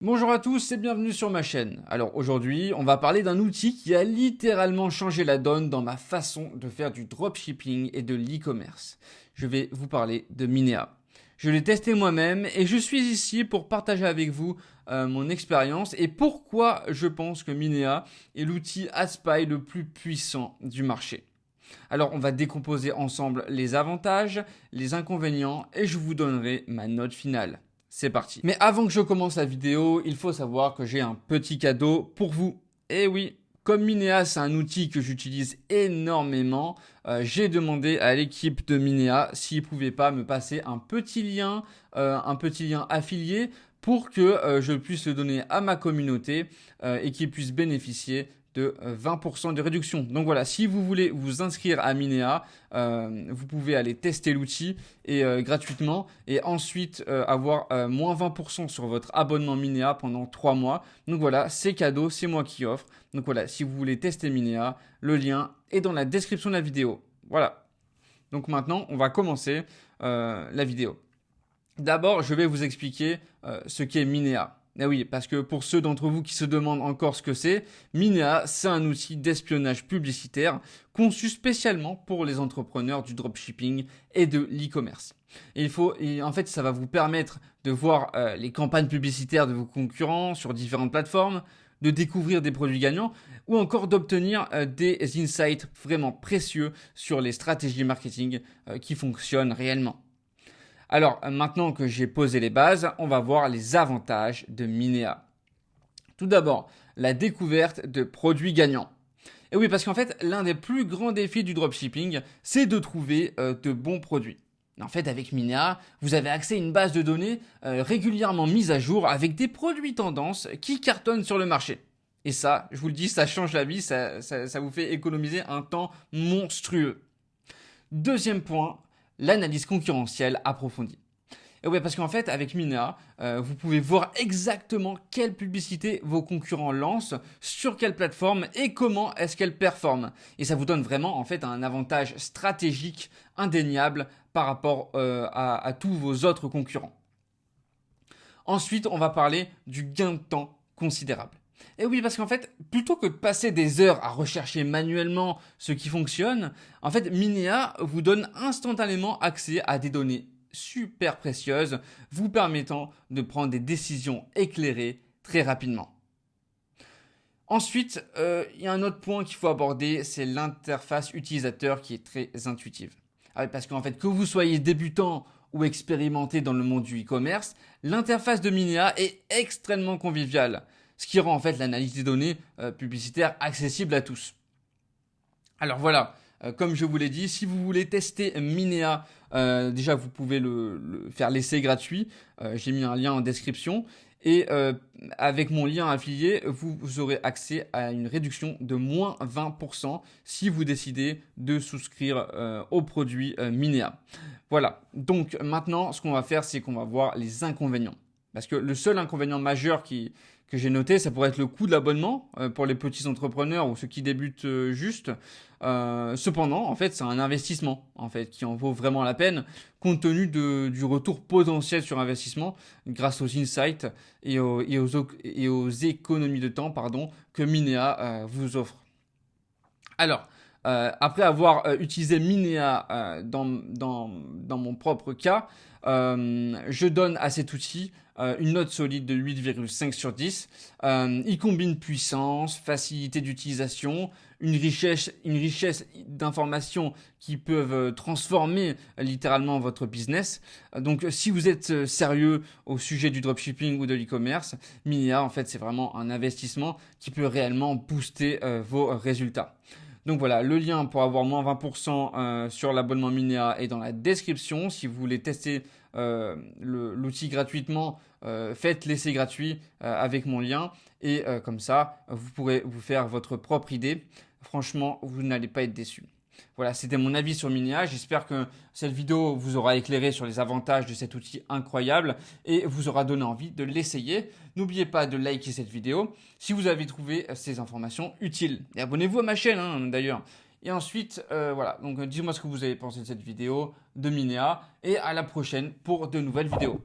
Bonjour à tous et bienvenue sur ma chaîne. Alors aujourd'hui, on va parler d'un outil qui a littéralement changé la donne dans ma façon de faire du dropshipping et de l'e-commerce. Je vais vous parler de Minea. Je l'ai testé moi-même et je suis ici pour partager avec vous mon expérience et pourquoi je pense que Minea est l'outil AdSpy le plus puissant du marché. Alors on va décomposer ensemble les avantages, les inconvénients et je vous donnerai ma note finale. C'est parti. Mais avant que je commence la vidéo, il faut savoir que j'ai un petit cadeau pour vous. Et oui, comme Minea, c'est un outil que j'utilise énormément, j'ai demandé à l'équipe de Minea s'ils ne pouvaient pas me passer un petit lien affilié pour que je puisse le donner à ma communauté et qu'ils puissent bénéficier de 20% de réduction. Donc voilà, si vous voulez vous inscrire à Minea, vous pouvez aller tester l'outil et gratuitement et ensuite avoir moins 20% sur votre abonnement Minea pendant 3 mois. Donc voilà, c'est cadeau, c'est moi qui offre. Donc voilà, si vous voulez tester Minea, le lien est dans la description de la vidéo. Voilà. Donc maintenant, on va commencer la vidéo. D'abord, je vais vous expliquer ce qu'est Minea. Eh oui, parce que pour ceux d'entre vous qui se demandent encore ce que c'est, Minea, c'est un outil d'espionnage publicitaire conçu spécialement pour les entrepreneurs du dropshipping et de l'e-commerce. En fait, ça va vous permettre de voir les campagnes publicitaires de vos concurrents sur différentes plateformes, de découvrir des produits gagnants ou encore d'obtenir des insights vraiment précieux sur les stratégies marketing qui fonctionnent réellement. Alors maintenant que j'ai posé les bases, on va voir les avantages de Minea. Tout d'abord, la découverte de produits gagnants. Et oui, parce qu'en fait, l'un des plus grands défis du dropshipping, c'est de trouver de bons produits. En fait, avec Minea, vous avez accès à une base de données régulièrement mise à jour avec des produits tendances qui cartonnent sur le marché. Et ça, je vous le dis, ça change la vie, ça vous fait économiser un temps monstrueux. Deuxième point, l'analyse concurrentielle approfondie. Et ouais, parce qu'en fait, avec Minea, vous pouvez voir exactement quelle publicité vos concurrents lancent, sur quelle plateforme et comment est-ce qu'elle performe. Et ça vous donne vraiment en fait un avantage stratégique indéniable par rapport à tous vos autres concurrents. Ensuite, on va parler du gain de temps considérable. Et oui, parce qu'en fait, plutôt que de passer des heures à rechercher manuellement ce qui fonctionne, en fait, Minea vous donne instantanément accès à des données super précieuses, vous permettant de prendre des décisions éclairées très rapidement. Ensuite, il y a un autre point qu'il faut aborder, c'est l'interface utilisateur qui est très intuitive. Ah oui, parce qu'en fait, que vous soyez débutant ou expérimenté dans le monde du e-commerce, l'interface de Minea est extrêmement conviviale, ce qui rend en fait l'analyse des données publicitaires accessible à tous. Alors voilà, comme je vous l'ai dit, si vous voulez tester Minea, déjà vous pouvez faire l'essai gratuit. J'ai mis un lien en description. Et avec mon lien affilié, vous aurez accès à une réduction de moins 20% si vous décidez de souscrire au produit Minea. Voilà, donc maintenant ce qu'on va faire, c'est qu'on va voir les inconvénients. Parce que le seul inconvénient majeur que j'ai noté, ça pourrait être le coût de l'abonnement pour les petits entrepreneurs ou ceux qui débutent juste. Cependant, en fait, c'est un investissement en fait qui en vaut vraiment la peine, compte tenu du retour potentiel sur investissement grâce aux insights et aux économies de temps que Minea vous offre. Alors, après avoir utilisé Minea dans mon propre cas, je donne à cet outil une note solide de 8,5 sur 10. Il combine puissance, facilité d'utilisation, une richesse d'informations qui peuvent transformer littéralement votre business. Donc si vous êtes sérieux au sujet du dropshipping ou de l'e-commerce, Minea en fait c'est vraiment un investissement qui peut réellement booster vos résultats. Donc voilà, le lien pour avoir moins 20% sur l'abonnement Minea est dans la description. Si vous voulez tester l'outil gratuitement, faites l'essai gratuit avec mon lien et comme ça, vous pourrez vous faire votre propre idée. Franchement, vous n'allez pas être déçus. Voilà, c'était mon avis sur Minea. J'espère que cette vidéo vous aura éclairé sur les avantages de cet outil incroyable et vous aura donné envie de l'essayer. N'oubliez pas de liker cette vidéo si vous avez trouvé ces informations utiles. Et abonnez-vous à ma chaîne d'ailleurs. Et ensuite, voilà, donc dites-moi ce que vous avez pensé de cette vidéo, de Minea, et à la prochaine pour de nouvelles vidéos.